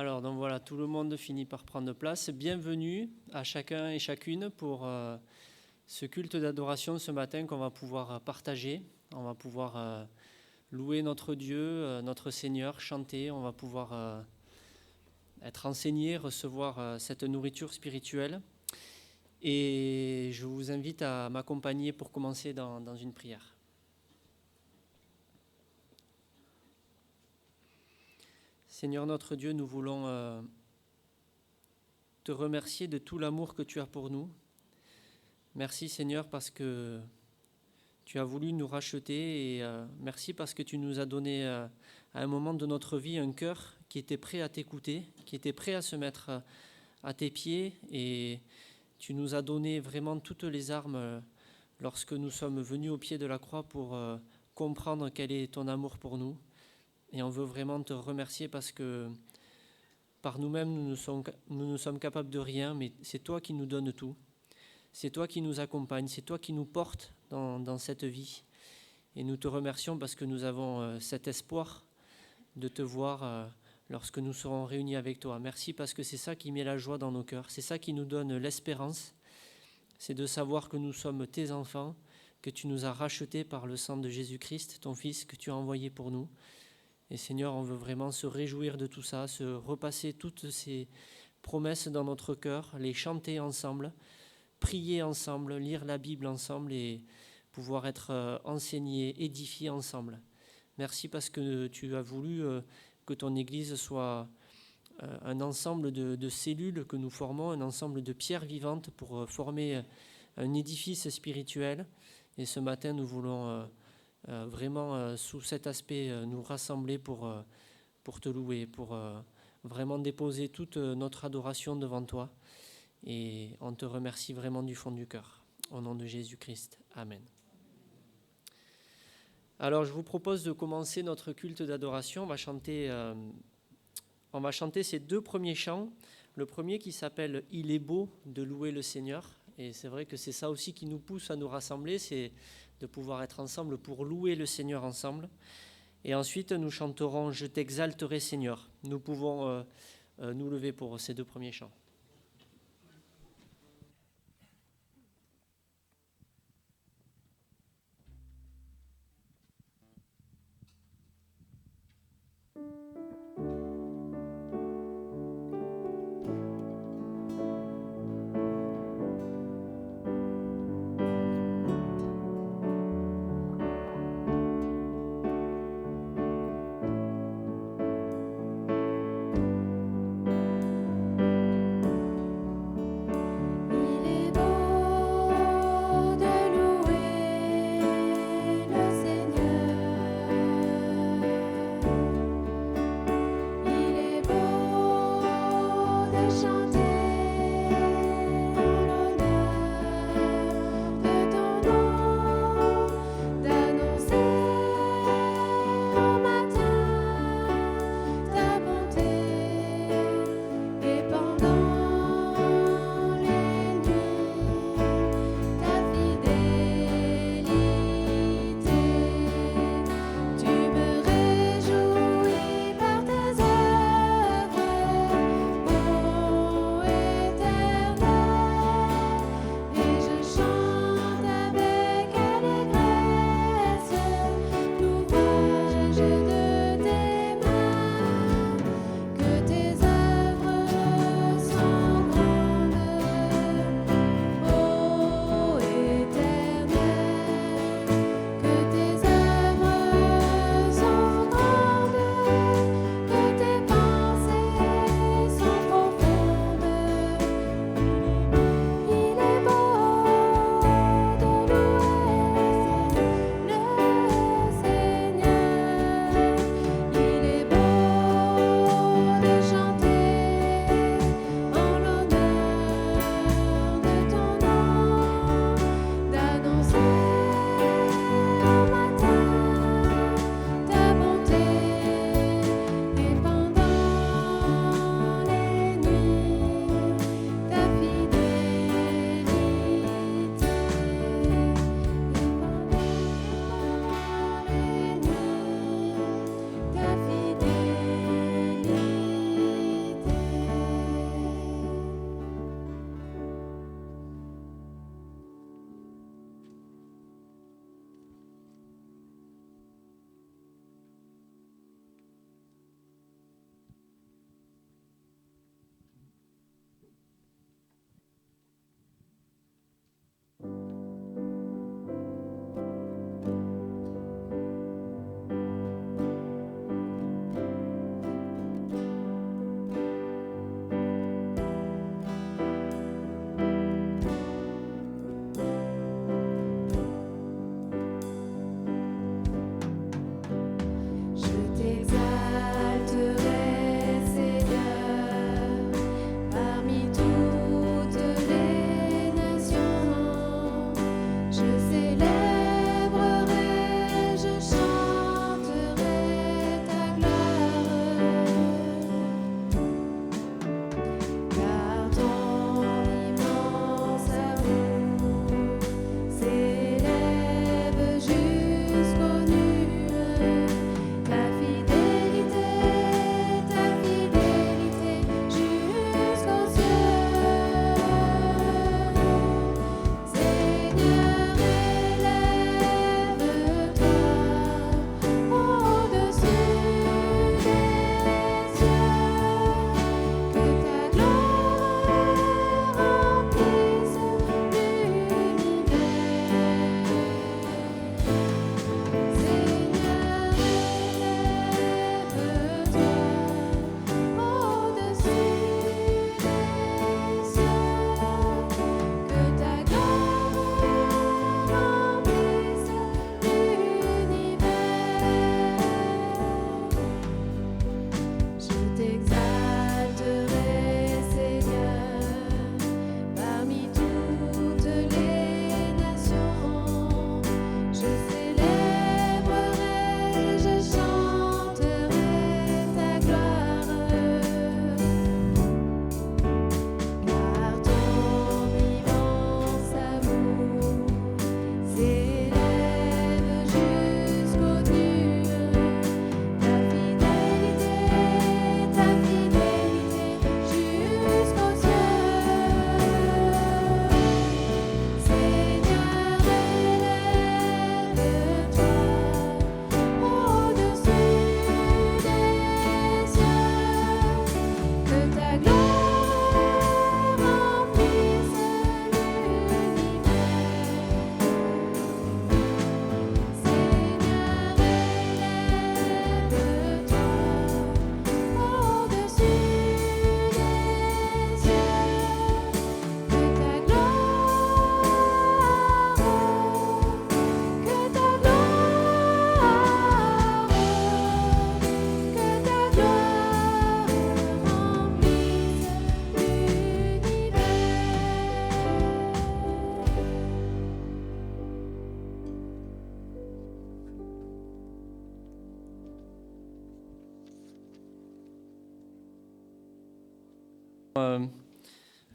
Alors, donc voilà, tout le monde finit par prendre place. Bienvenue à chacun et chacune pour ce culte d'adoration ce matin qu'on va pouvoir partager. On va pouvoir louer notre Dieu, notre Seigneur, chanter. On va pouvoir être enseigné, recevoir cette nourriture spirituelle. Et je vous invite à m'accompagner pour commencer dans une prière. Seigneur notre Dieu, nous voulons te remercier de tout l'amour que tu as pour nous. Merci Seigneur parce que tu as voulu nous racheter et merci parce que tu nous as donné à un moment de notre vie un cœur qui était prêt à t'écouter, qui était prêt à se mettre à tes pieds, et tu nous as donné vraiment toutes les armes lorsque nous sommes venus au pied de la croix pour comprendre quel est ton amour pour nous. Et on veut vraiment te remercier parce que par nous-mêmes, nous ne sommes capables de rien, mais c'est toi qui nous donnes tout. C'est toi qui nous accompagne, c'est toi qui nous porte dans cette vie. Et nous te remercions parce que nous avons cet espoir de te voir lorsque nous serons réunis avec toi. Merci parce que c'est ça qui met la joie dans nos cœurs. C'est ça qui nous donne l'espérance. C'est de savoir que nous sommes tes enfants, que tu nous as rachetés par le sang de Jésus-Christ, ton Fils que tu as envoyé pour nous. Et Seigneur, on veut vraiment se réjouir de tout ça, se repasser toutes ces promesses dans notre cœur, les chanter ensemble, prier ensemble, lire la Bible ensemble et pouvoir être enseignés, édifiés ensemble. Merci parce que tu as voulu que ton Église soit un ensemble de cellules que nous formons, un ensemble de pierres vivantes pour former un édifice spirituel. Et ce matin, nous voulons vraiment, sous cet aspect, nous rassembler pour te louer, pour vraiment déposer toute notre adoration devant toi. Et on te remercie vraiment du fond du cœur. Au nom de Jésus-Christ. Amen. Alors, je vous propose de commencer notre culte d'adoration. On va chanter ces deux premiers chants. Le premier qui s'appelle « Il est beau de louer le Seigneur ». Et c'est vrai que c'est ça aussi qui nous pousse à nous rassembler, c'est de pouvoir être ensemble pour louer le Seigneur ensemble. Et ensuite, nous chanterons « Je t'exalterai Seigneur ». Nous pouvons nous lever pour ces deux premiers chants.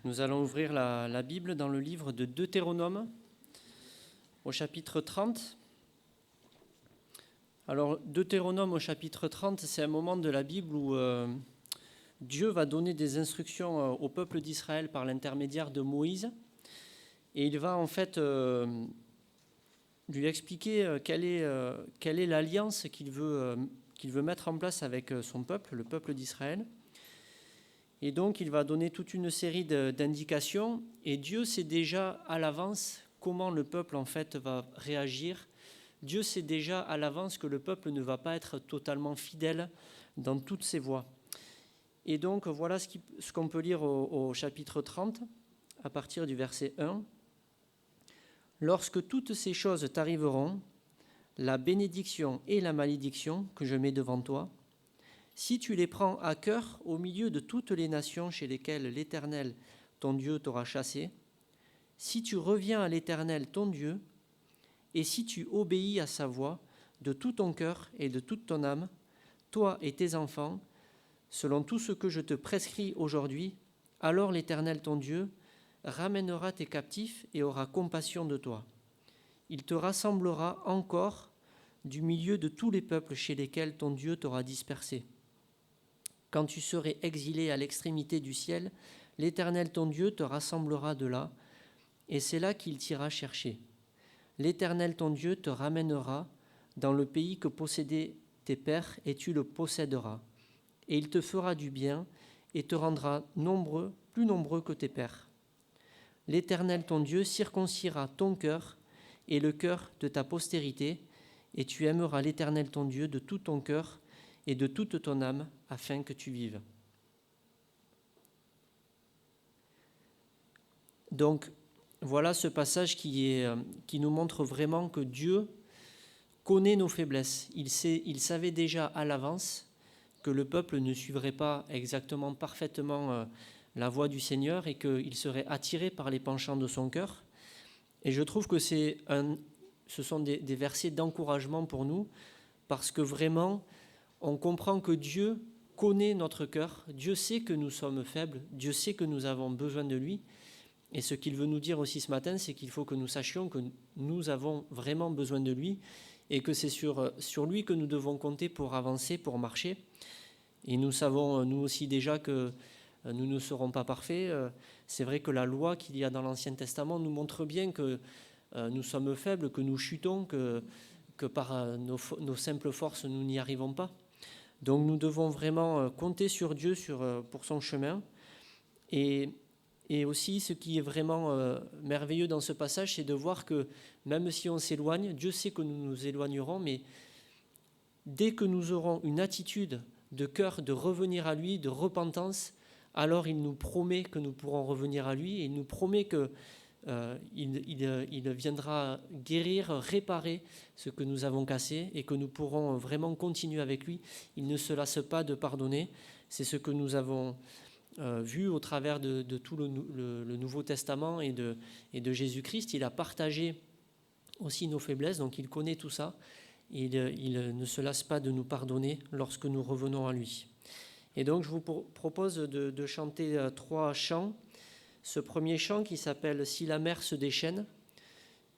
Nous allons ouvrir la Bible dans le livre de Deutéronome, au chapitre 30. Alors, Deutéronome au chapitre 30, c'est un moment de la Bible où Dieu va donner des instructions au peuple d'Israël par l'intermédiaire de Moïse. Et il va en fait lui expliquer quelle est l'alliance qu'il veut mettre en place avec son peuple, le peuple d'Israël. Et donc, il va donner toute une série d'indications. Et Dieu sait déjà à l'avance comment le peuple, en fait, va réagir. Dieu sait déjà à l'avance que le peuple ne va pas être totalement fidèle dans toutes ses voies. Et donc, voilà ce qu'on peut lire au chapitre 30, à partir du verset 1. « Lorsque toutes ces choses t'arriveront, la bénédiction et la malédiction que je mets devant toi, si tu les prends à cœur au milieu de toutes les nations chez lesquelles l'Éternel, ton Dieu, t'aura chassé, si tu reviens à l'Éternel, ton Dieu, et si tu obéis à sa voix de tout ton cœur et de toute ton âme, toi et tes enfants, selon tout ce que je te prescris aujourd'hui, alors l'Éternel, ton Dieu, ramènera tes captifs et aura compassion de toi. Il te rassemblera encore du milieu de tous les peuples chez lesquels ton Dieu t'aura dispersé. Quand tu serais exilé à l'extrémité du ciel, l'Éternel ton Dieu te rassemblera de là, et c'est là qu'il t'ira chercher. L'Éternel ton Dieu te ramènera dans le pays que possédaient tes pères, et tu le posséderas. Et il te fera du bien, et te rendra nombreux, plus nombreux que tes pères. L'Éternel ton Dieu circoncira ton cœur et le cœur de ta postérité, et tu aimeras l'Éternel ton Dieu de tout ton cœur et de toute ton âme, afin que tu vives. » Donc, voilà ce passage qui nous montre vraiment que Dieu connaît nos faiblesses. Il savait déjà à l'avance que le peuple ne suivrait pas exactement, parfaitement la voie du Seigneur et qu'il serait attiré par les penchants de son cœur. Et je trouve que ce sont des versets d'encouragement pour nous, parce que vraiment, on comprend que Dieu connaît notre cœur, Dieu sait que nous sommes faibles, Dieu sait que nous avons besoin de lui. Et ce qu'il veut nous dire aussi ce matin, c'est qu'il faut que nous sachions que nous avons vraiment besoin de lui et que c'est sur lui que nous devons compter pour avancer, pour marcher. Et nous savons, nous aussi déjà, que nous ne serons pas parfaits. C'est vrai que la loi qu'il y a dans l'Ancien Testament nous montre bien que nous sommes faibles, que nous chutons, que par nos simples forces, nous n'y arrivons pas. Donc nous devons vraiment compter sur Dieu pour son chemin. Et aussi, ce qui est vraiment merveilleux dans ce passage, c'est de voir que même si on s'éloigne, Dieu sait que nous nous éloignerons, mais dès que nous aurons une attitude de cœur de revenir à lui, de repentance, alors il nous promet que nous pourrons revenir à lui, et il nous promet qu'il viendra guérir, réparer ce que nous avons cassé, et que nous pourrons vraiment continuer avec lui. Il ne se lasse pas de pardonner. C'est ce que nous avons vu au travers de tout le Nouveau Testament et de Jésus-Christ. Il a partagé aussi nos faiblesses, donc il connaît tout ça. Il ne se lasse pas de nous pardonner lorsque nous revenons à lui. Et donc je vous propose de chanter 3 chants. Ce premier chant qui s'appelle « Si la mer se déchaîne »,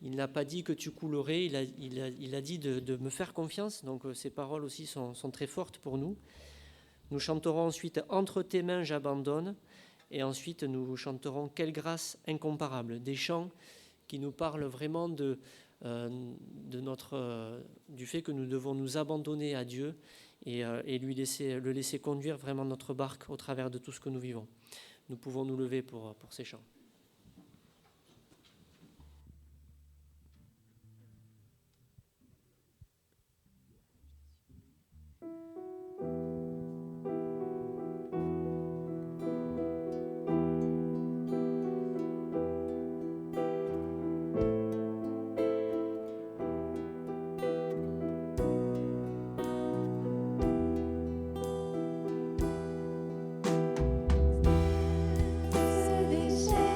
il n'a pas dit que tu coulerais, il a dit de me faire confiance, donc ces paroles aussi sont très fortes pour nous. Nous chanterons ensuite « Entre tes mains j'abandonne » et ensuite nous chanterons « Quelle grâce incomparable », des chants qui nous parlent vraiment du fait que nous devons nous abandonner à Dieu et le laisser conduire vraiment notre barque au travers de tout ce que nous vivons. Nous pouvons nous lever pour ces chants. Se déchaîne.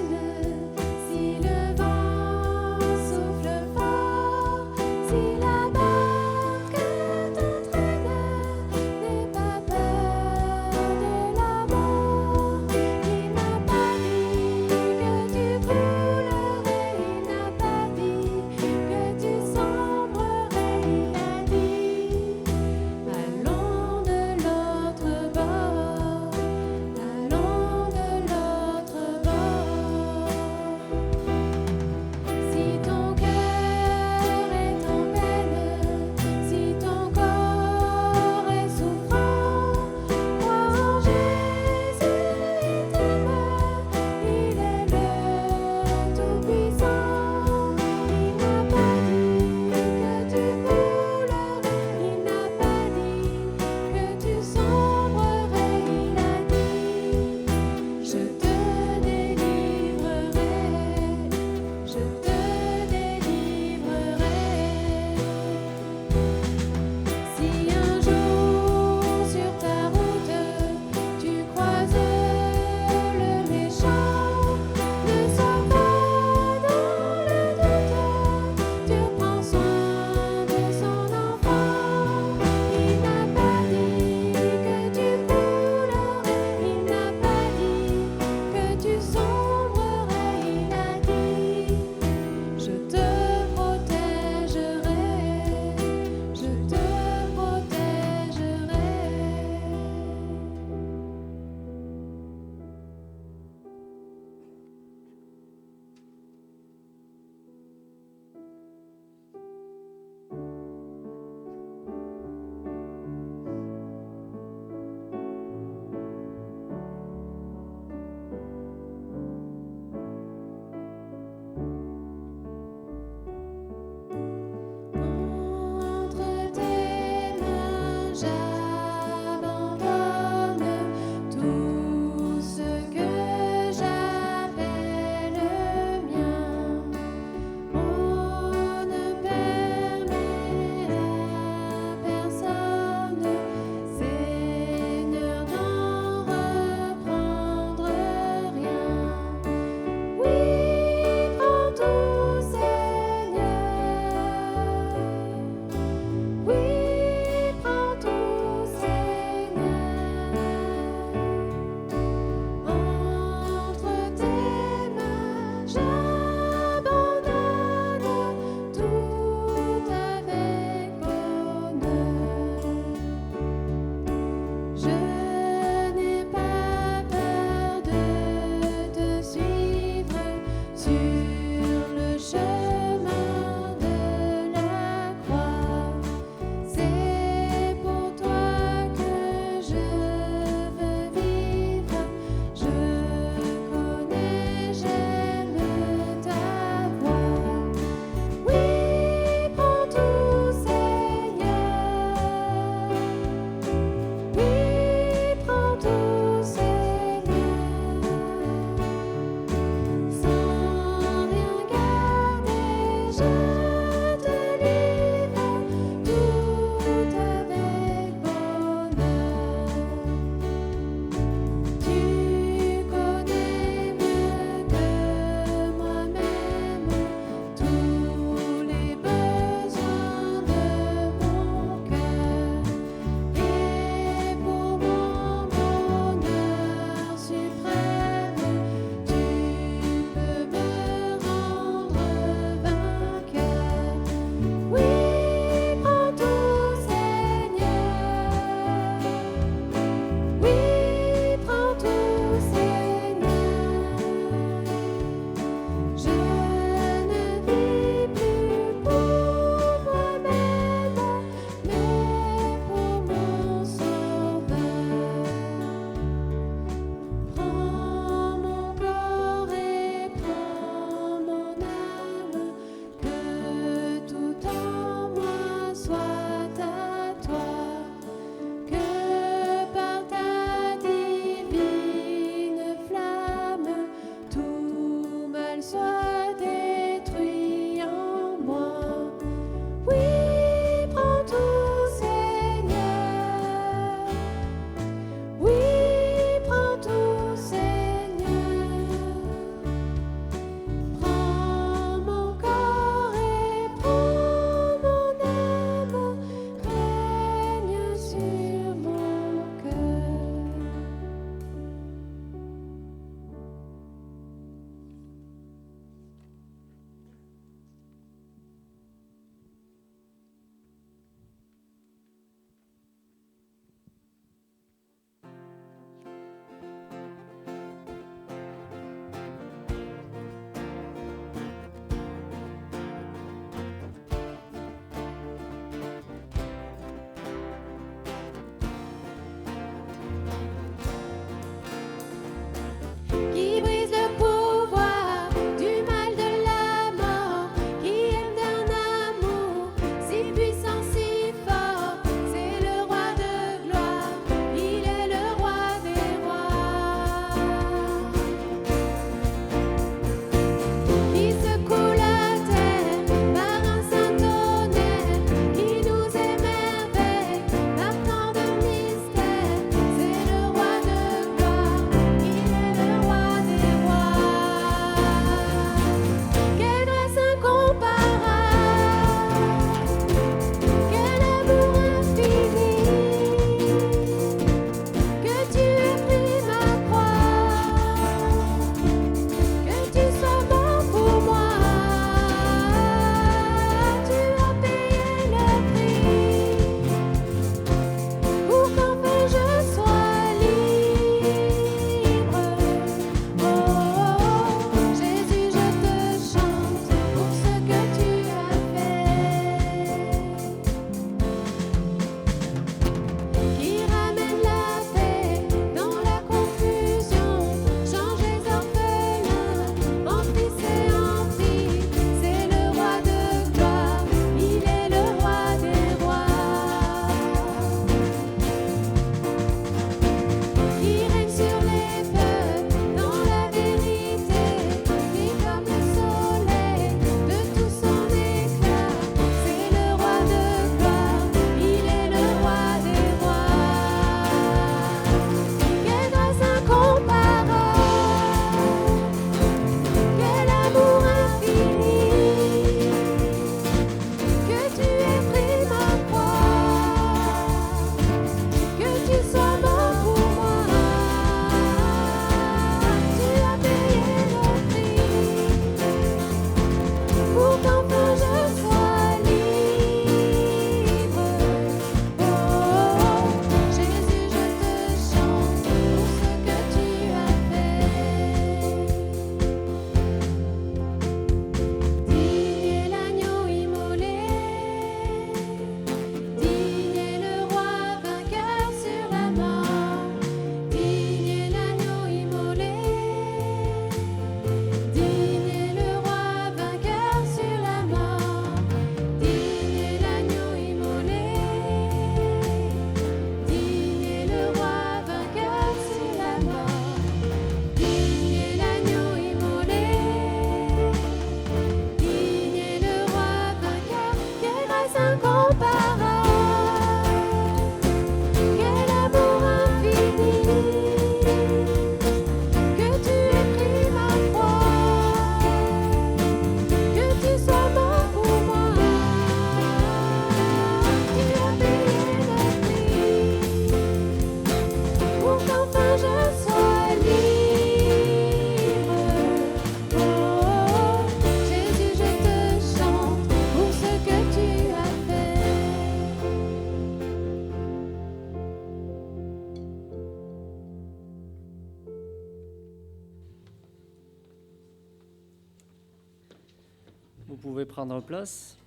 pouvez prendre place.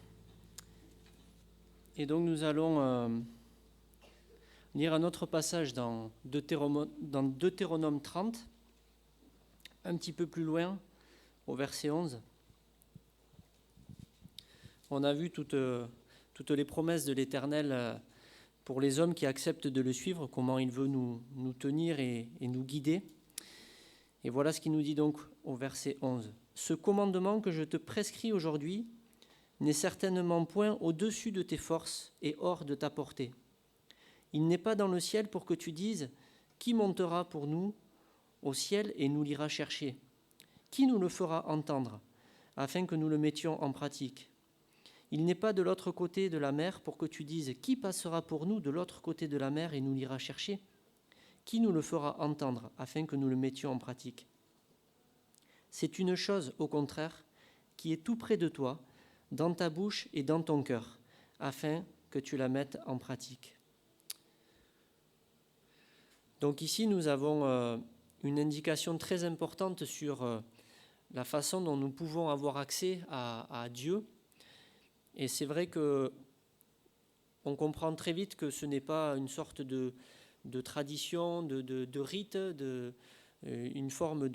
Et donc nous allons lire un autre passage dans Deutéronome 30, un petit peu plus loin, au verset 11. On a vu toutes les promesses de l'Éternel pour les hommes qui acceptent de le suivre, comment il veut nous tenir et nous guider. Et voilà ce qu'il nous dit donc au verset 11. « Ce commandement que je te prescris aujourd'hui n'est certainement point au-dessus de tes forces et hors de ta portée. Il n'est pas dans le ciel pour que tu dises « Qui montera pour nous au ciel et nous l'ira chercher ? Qui nous le fera entendre, afin que nous le mettions en pratique ? Il n'est pas de l'autre côté de la mer pour que tu dises « Qui passera pour nous de l'autre côté de la mer et nous l'ira chercher ? Qui nous le fera entendre, afin que nous le mettions en pratique ? C'est une chose, au contraire, qui est tout près de toi, dans ta bouche et dans ton cœur, afin que tu la mettes en pratique. » Donc ici, nous avons une indication très importante sur la façon dont nous pouvons avoir accès à Dieu. Et c'est vrai qu'on comprend très vite que ce n'est pas une sorte de tradition, de rite, une forme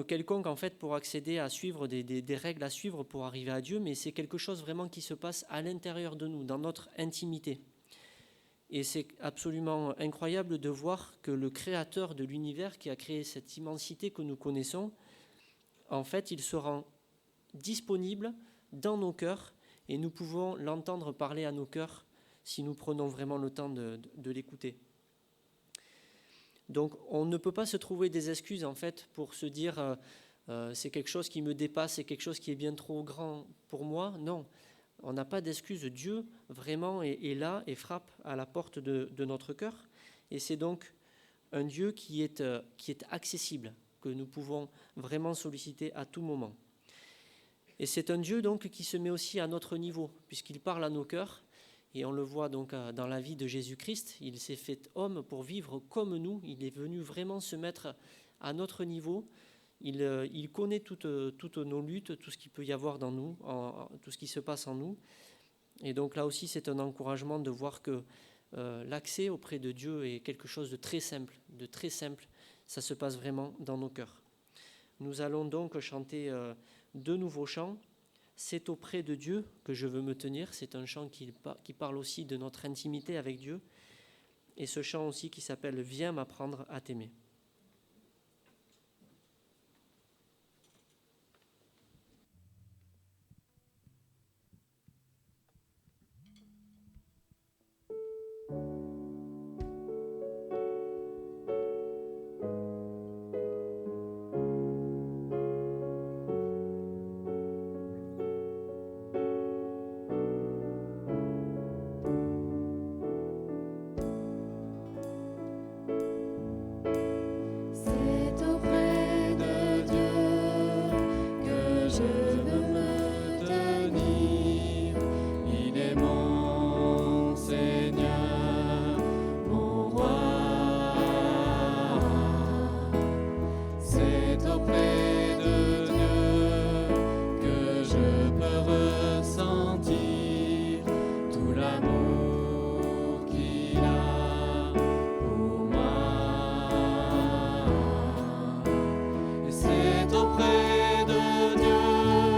quelconque en fait pour accéder à suivre des règles à suivre pour arriver à Dieu, mais c'est quelque chose vraiment qui se passe à l'intérieur de nous, dans notre intimité. Et c'est absolument incroyable de voir que le créateur de l'univers qui a créé cette immensité que nous connaissons, en fait, il se rend disponible dans nos cœurs et nous pouvons l'entendre parler à nos cœurs si nous prenons vraiment le temps de l'écouter. Donc on ne peut pas se trouver des excuses en fait pour se dire c'est quelque chose qui me dépasse, c'est quelque chose qui est bien trop grand pour moi. Non, on n'a pas d'excuses. Dieu vraiment est là et frappe à la porte de notre cœur. Et c'est donc un Dieu qui est accessible, que nous pouvons vraiment solliciter à tout moment. Et c'est un Dieu donc qui se met aussi à notre niveau, puisqu'il parle à nos cœurs. Et on le voit donc dans la vie de Jésus-Christ, il s'est fait homme pour vivre comme nous, il est venu vraiment se mettre à notre niveau, il connaît toutes nos luttes, tout ce qu'il peut y avoir dans nous, tout ce qui se passe en nous. Et donc là aussi c'est un encouragement de voir que l'accès auprès de Dieu est quelque chose de très simple, ça se passe vraiment dans nos cœurs. Nous allons donc chanter 2 nouveaux chants. C'est auprès de Dieu que je veux me tenir. C'est un chant qui parle aussi de notre intimité avec Dieu. Et ce chant aussi qui s'appelle « Viens m'apprendre à t'aimer ». C'est auprès de Dieu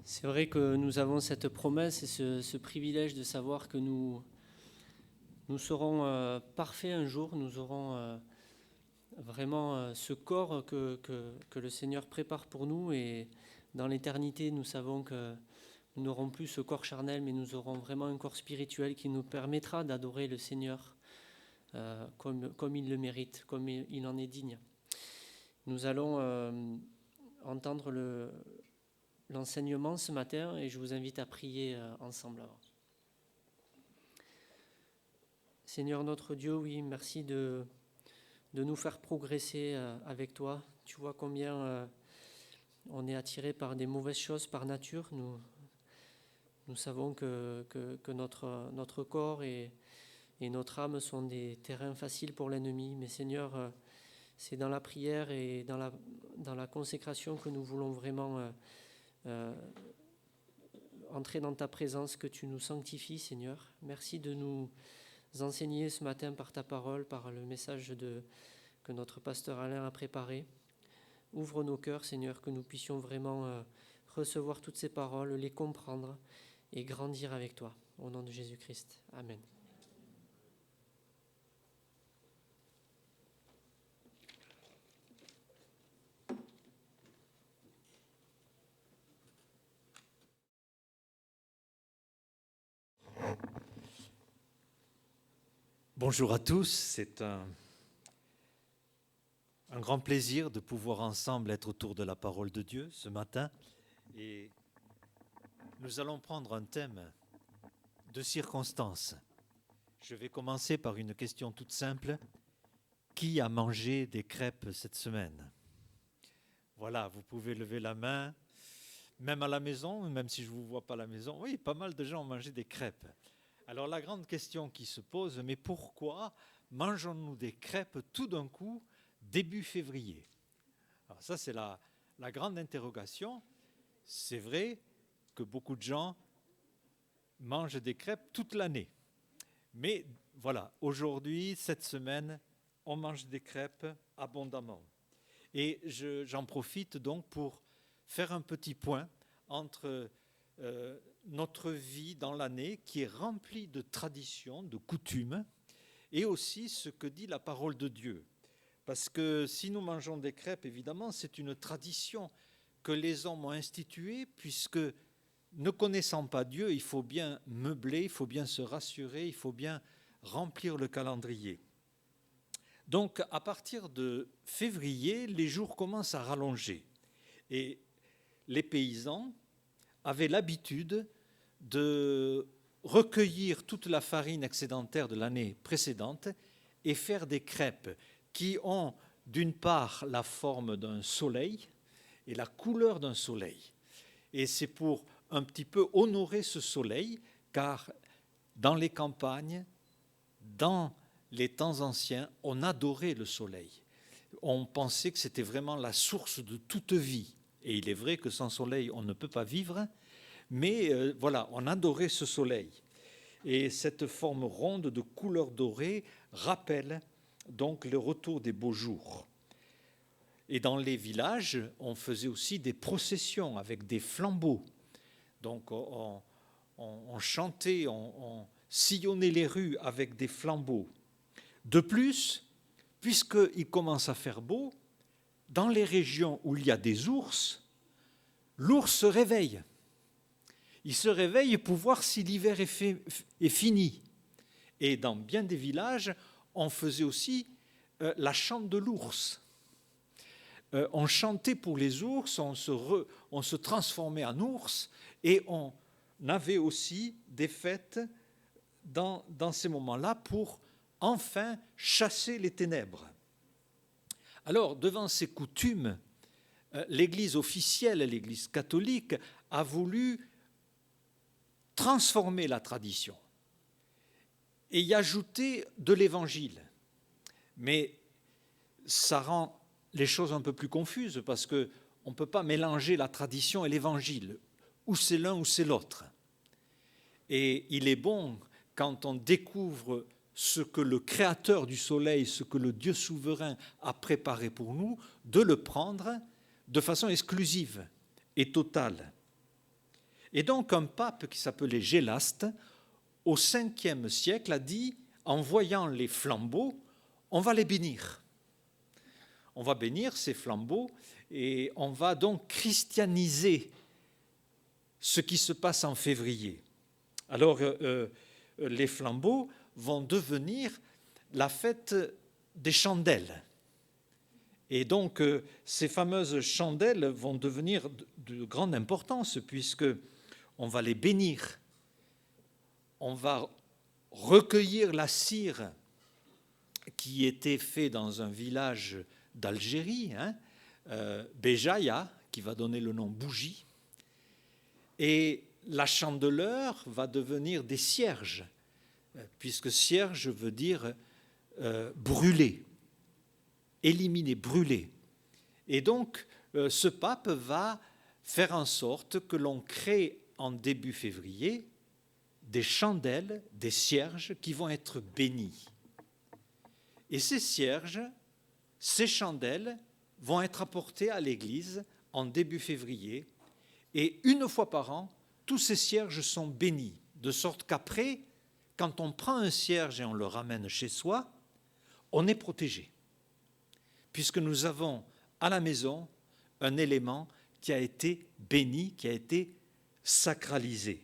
C'est vrai que nous avons cette promesse et ce privilège de savoir que nous serons parfaits un jour, nous aurons vraiment ce corps que le Seigneur prépare pour nous, et dans l'éternité, nous savons que nous n'aurons plus ce corps charnel, mais nous aurons vraiment un corps spirituel qui nous permettra d'adorer le Seigneur comme il le mérite, comme il en est digne. Nous allons entendre l'enseignement ce matin, et je vous invite à prier ensemble avant. Seigneur notre Dieu, oui, merci de nous faire progresser avec toi. Tu vois combien on est attiré par des mauvaises choses par nature. Nous savons que notre corps et notre âme sont des terrains faciles pour l'ennemi. Mais Seigneur, c'est dans la prière et dans la consécration que nous voulons vraiment entrer dans ta présence, que tu nous sanctifies, Seigneur. Merci de nous enseigner ce matin par ta parole, par le message que notre pasteur Alain a préparé. Ouvre nos cœurs, Seigneur, que nous puissions vraiment recevoir toutes ces paroles, les comprendre et grandir avec toi. Au nom de Jésus-Christ. Amen. Bonjour à tous, c'est un grand plaisir de pouvoir ensemble être autour de la parole de Dieu ce matin. Et nous allons prendre un thème de circonstance. Je vais commencer par une question toute simple. Qui a mangé des crêpes cette semaine? Voilà, vous pouvez lever la main, même à la maison, même si je ne vous vois pas à la maison. Oui, pas mal de gens ont mangé des crêpes. Alors la grande question qui se pose, mais pourquoi mangeons-nous des crêpes tout d'un coup début février? Alors ça, c'est la grande interrogation. C'est vrai que beaucoup de gens mangent des crêpes toute l'année. Mais voilà, aujourd'hui, cette semaine, on mange des crêpes abondamment. Et j'en profite donc pour faire un petit point entre notre vie dans l'année qui est remplie de traditions, de coutumes, et aussi ce que dit la parole de Dieu. Parce que si nous mangeons des crêpes, évidemment, c'est une tradition que les hommes ont instituée, puisque ne connaissant pas Dieu, il faut bien meubler, il faut bien se rassurer, il faut bien remplir le calendrier. Donc, à partir de février, les jours commencent à rallonger. Et les paysans avaient l'habitude de recueillir toute la farine excédentaire de l'année précédente et faire des crêpes qui ont d'une part la forme d'un soleil et la couleur d'un soleil. Et c'est pour un petit peu honorer ce soleil, car dans les campagnes, dans les temps anciens, on adorait le soleil. On pensait que c'était vraiment la source de toute vie. Et il est vrai que sans soleil, on ne peut pas vivre. Mais voilà, on adorait ce soleil. Et cette forme ronde de couleur dorée rappelle donc le retour des beaux jours. Et dans les villages, on faisait aussi des processions avec des flambeaux. Donc on chantait, on sillonnait les rues avec des flambeaux. De plus, puisqu'il commence à faire beau, dans les régions où il y a des ours, l'ours se réveille. Il se réveille pour voir si l'hiver est fini. Et dans bien des villages, on faisait aussi la chante de l'ours. On chantait pour les ours, on se transformait en ours, et on avait aussi des fêtes dans ces moments-là pour enfin chasser les ténèbres. Alors, devant ces coutumes, l'Église officielle, l'Église catholique, a voulu transformer la tradition et y ajouter de l'Évangile. Mais ça rend les choses un peu plus confuses parce qu'on ne peut pas mélanger la tradition et l'Évangile. Ou c'est l'un ou c'est l'autre. Et il est bon, quand on découvre ce que le Créateur du soleil, ce que le Dieu souverain a préparé pour nous, de le prendre de façon exclusive et totale. Et donc un pape qui s'appelait Gélaste, au 5e siècle, a dit, en voyant les flambeaux, on va les bénir. On va bénir ces flambeaux et on va donc christianiser ce qui se passe en février. Alors, les flambeaux vont devenir la fête des chandelles. Et donc, ces fameuses chandelles vont devenir de grande importance puisque on va les bénir. On va recueillir la cire qui était faite dans un village d'Algérie, Béjaïa, qui va donner le nom bougie. Et la chandeleur va devenir des cierges, puisque cierge veut dire brûler, éliminer, brûler. Et donc, ce pape va faire en sorte que l'on crée en début février des chandelles, des cierges qui vont être bénis. Et ces cierges, ces chandelles vont être apportées à l'église en début février. Et une fois par an, tous ces cierges sont bénis, de sorte qu'après, quand on prend un cierge et on le ramène chez soi, on est protégé, puisque nous avons à la maison un élément qui a été béni, qui a été sacralisé.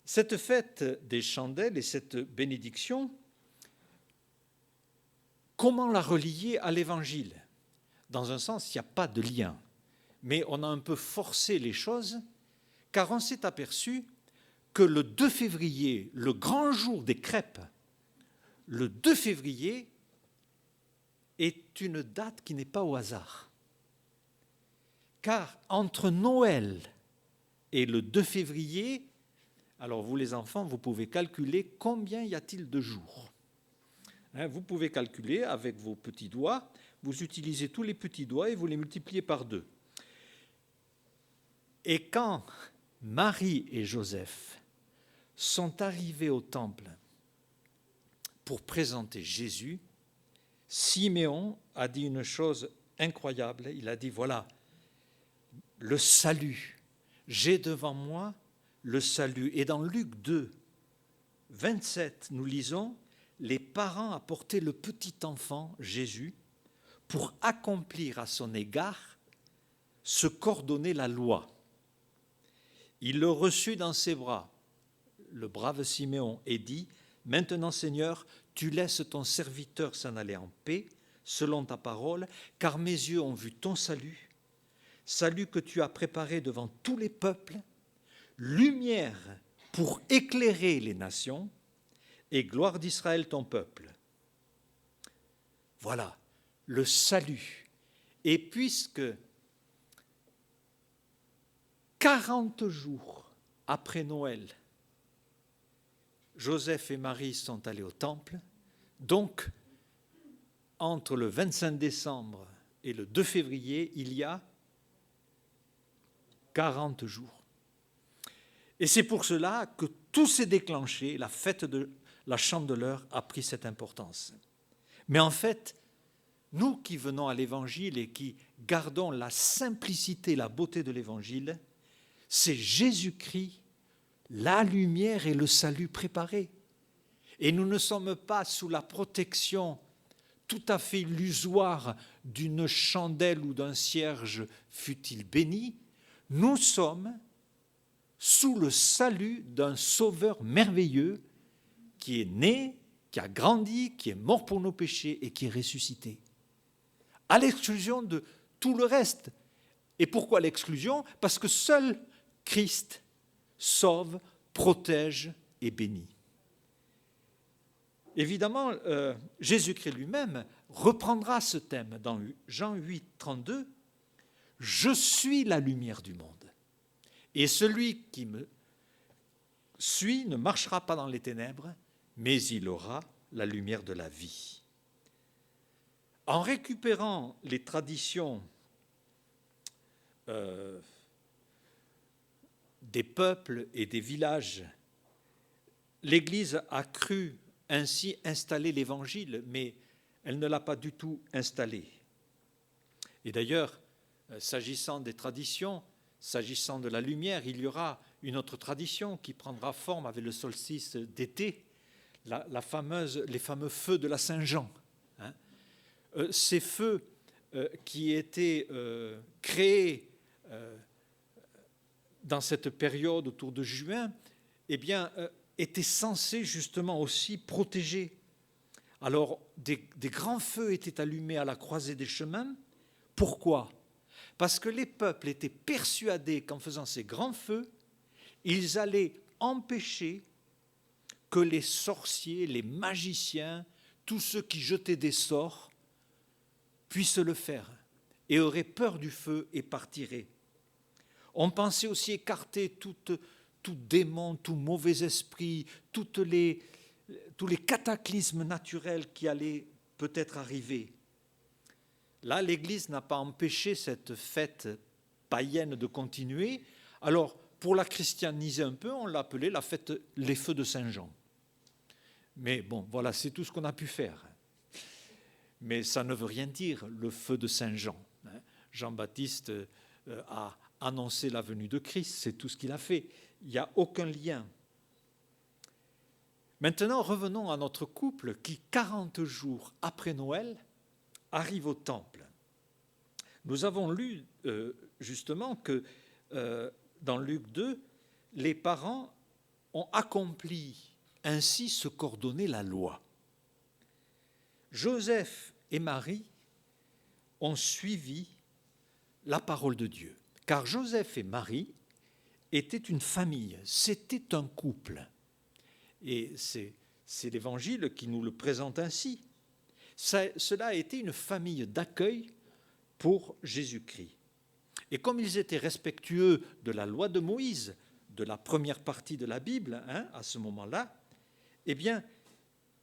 Cette fête des chandelles et cette bénédiction, comment la relier à l'Évangile ? Dans un sens, il n'y a pas de lien. Mais on a un peu forcé les choses, car on s'est aperçu que le 2 février, le grand jour des crêpes, le 2 février est une date qui n'est pas au hasard. Car entre Noël et le 2 février, alors vous les enfants, vous pouvez calculer combien y a-t-il de jours. Vous pouvez calculer avec vos petits doigts, vous utilisez tous les petits doigts et vous les multipliez par 2. Et quand Marie et Joseph sont arrivés au temple pour présenter Jésus, Siméon a dit une chose incroyable. Il a dit, voilà, le salut, j'ai devant moi le salut. Et dans Luc 2, 27, nous lisons, les parents apportaient le petit enfant, Jésus, pour accomplir à son égard ce qu'ordonnait la loi. Il le reçut dans ses bras, le brave Siméon, et dit, maintenant Seigneur, tu laisses ton serviteur s'en aller en paix, selon ta parole, car mes yeux ont vu ton salut, salut que tu as préparé devant tous les peuples, lumière pour éclairer les nations, et gloire d'Israël ton peuple. Voilà, le salut. Et puisque 40 jours après Noël, Joseph et Marie sont allés au temple, donc entre le 25 décembre et le 2 février, il y a 40 jours. Et c'est pour cela que tout s'est déclenché, la fête de la Chandeleur a pris cette importance. Mais en fait, nous qui venons à l'Évangile et qui gardons la simplicité, la beauté de l'Évangile, c'est Jésus-Christ, la lumière et le salut préparés. Et nous ne sommes pas sous la protection tout à fait illusoire d'une chandelle ou d'un cierge, fût-il béni. Nous sommes sous le salut d'un Sauveur merveilleux qui est né, qui a grandi, qui est mort pour nos péchés et qui est ressuscité. À l'exclusion de tout le reste. Et pourquoi l'exclusion ? Parce que seul Christ sauve, protège et bénit. Évidemment, Jésus-Christ lui-même reprendra ce thème dans Jean 8, 32. « Je suis la lumière du monde. Et celui qui me suit ne marchera pas dans les ténèbres, mais il aura la lumière de la vie. » En récupérant les traditions des peuples et des villages, l'Église a cru ainsi installer l'Évangile, mais elle ne l'a pas du tout installé. Et d'ailleurs, s'agissant des traditions, S'agissant de la lumière, il y aura une autre tradition qui prendra forme avec le solstice d'été, les fameux feux de la Saint-Jean. Hein. Ces feux qui étaient créés dans cette période autour de juin, eh bien, étaient censés justement aussi protéger. Alors, des grands feux étaient allumés à la croisée des chemins. Pourquoi ? Parce que les peuples étaient persuadés qu'en faisant ces grands feux, ils allaient empêcher que les sorciers, les magiciens, tous ceux qui jetaient des sorts, puissent le faire et auraient peur du feu et partiraient. On pensait aussi écarter tout démon, tout mauvais esprit, tous les cataclysmes naturels qui allaient peut-être arriver. Là, l'Église n'a pas empêché cette fête païenne de continuer. Alors, pour la christianiser un peu, on l'appelait la fête les feux de Saint-Jean. Mais bon, voilà, c'est tout ce qu'on a pu faire. Mais ça ne veut rien dire, le feu de Saint-Jean. Jean-Baptiste a annoncé la venue de Christ, c'est tout ce qu'il a fait. Il n'y a aucun lien. Maintenant, revenons à notre couple qui, 40 jours après Noël, arrive au temple. Nous avons lu justement que dans Luc 2, les parents ont accompli ainsi ce qu'ordonnait la loi. Joseph et Marie ont suivi la parole de Dieu, car Joseph et Marie étaient une famille, c'était un couple. Et c'est l'Évangile qui nous le présente ainsi. Cela a été une famille d'accueil pour Jésus-Christ. Et comme ils étaient respectueux de la loi de Moïse, de la première partie de la Bible, à ce moment-là, eh bien,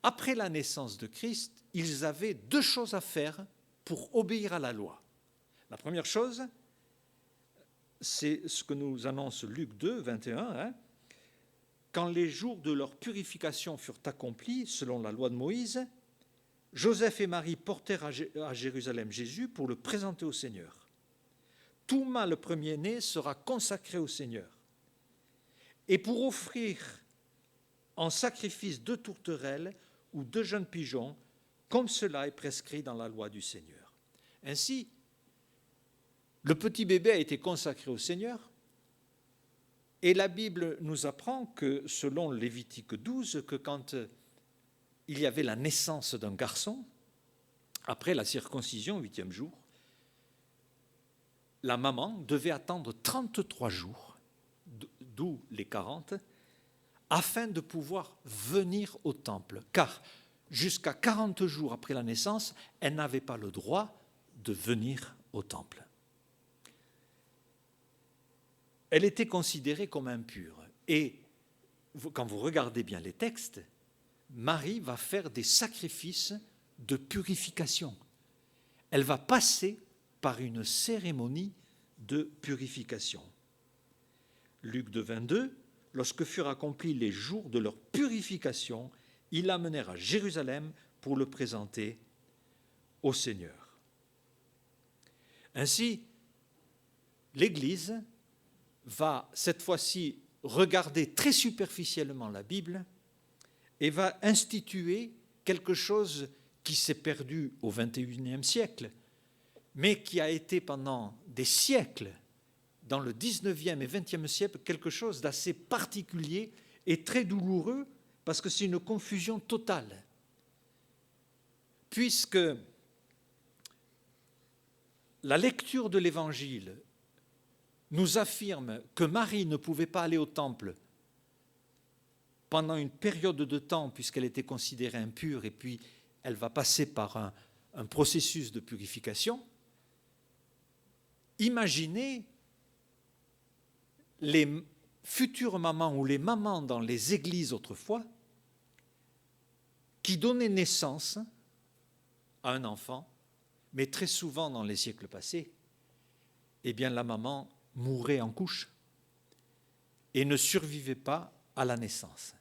après la naissance de Christ, ils avaient 2 choses à faire pour obéir à la loi. La première chose, c'est ce que nous annonce Luc 2, 21, quand les jours de leur purification furent accomplis, selon la loi de Moïse, Joseph et Marie portèrent à Jérusalem Jésus pour le présenter au Seigneur. Tout mâle premier-né sera consacré au Seigneur. Et pour offrir en sacrifice 2 tourterelles ou 2 jeunes pigeons, comme cela est prescrit dans la loi du Seigneur. Ainsi, le petit bébé a été consacré au Seigneur, et la Bible nous apprend que, selon Lévitique 12, que quand il y avait la naissance d'un garçon, après la circoncision, 8e jour, la maman devait attendre 33 jours, d'où les 40, afin de pouvoir venir au temple. Car jusqu'à 40 jours après la naissance, elle n'avait pas le droit de venir au temple. Elle était considérée comme impure. Et quand vous regardez bien les textes, Marie va faire des sacrifices de purification. Elle va passer par une cérémonie de purification. Luc 2, 22, lorsque furent accomplis les jours de leur purification, ils l'amenèrent à Jérusalem pour le présenter au Seigneur. Ainsi, l'Église va cette fois-ci regarder très superficiellement la Bible et va instituer quelque chose qui s'est perdu au XXIe siècle, mais qui a été pendant des siècles, dans le XIXe et XXe siècle, quelque chose d'assez particulier et très douloureux, parce que c'est une confusion totale. Puisque la lecture de l'Évangile nous affirme que Marie ne pouvait pas aller au temple pendant une période de temps, puisqu'elle était considérée impure, et puis elle va passer par un processus de purification. Imaginez les futures mamans ou les mamans dans les églises autrefois qui donnaient naissance à un enfant, mais très souvent dans les siècles passés, eh bien la maman mourait en couche et ne survivait pas à la naissance.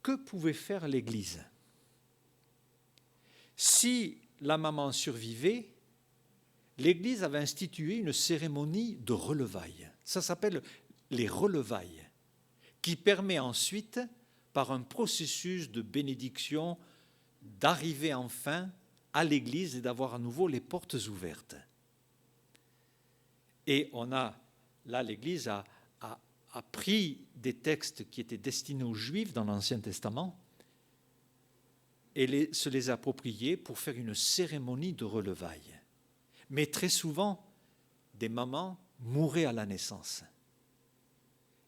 Que pouvait faire l'Église ? Si la maman survivait, l'Église avait institué une cérémonie de relevailles. Ça s'appelle les relevailles, qui permet ensuite, par un processus de bénédiction, d'arriver enfin à l'Église et d'avoir à nouveau les portes ouvertes. Et l'Église a pris des textes qui étaient destinés aux Juifs dans l'Ancien Testament et se les a appropriés pour faire une cérémonie de relevailles. Mais très souvent, des mamans mouraient à la naissance.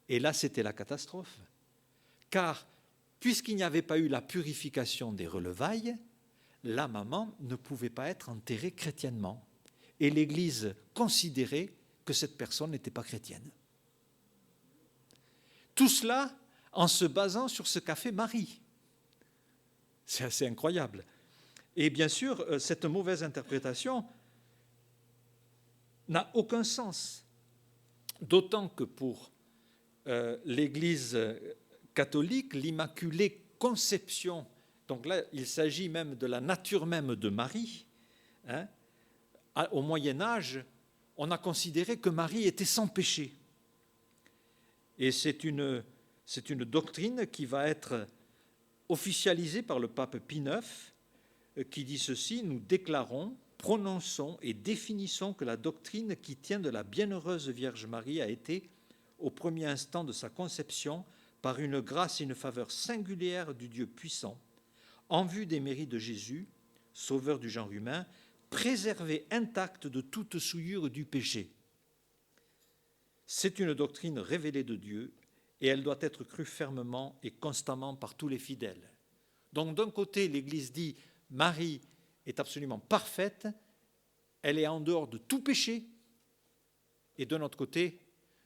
Et là, c'était la catastrophe. Car, puisqu'il n'y avait pas eu la purification des relevailles, la maman ne pouvait pas être enterrée chrétiennement. Et l'Église considérait que cette personne n'était pas chrétienne. Tout cela en se basant sur ce qu'a fait Marie. C'est assez incroyable. Et bien sûr, cette mauvaise interprétation n'a aucun sens. D'autant que pour l'Église catholique, l'Immaculée Conception, donc là, il s'agit même de la nature même de Marie, au Moyen Âge, on a considéré que Marie était sans péché. Et c'est une doctrine qui va être officialisée par le pape Pie IX, qui dit ceci: nous déclarons, prononçons et définissons que la doctrine qui tient de la bienheureuse Vierge Marie a été, au premier instant de sa conception, par une grâce et une faveur singulière du Dieu puissant, en vue des mérites de Jésus, sauveur du genre humain, préservée intacte de toute souillure du péché. C'est une doctrine révélée de Dieu et elle doit être crue fermement et constamment par tous les fidèles. Donc d'un côté, l'Église dit Marie est absolument parfaite, elle est en dehors de tout péché, et de notre côté,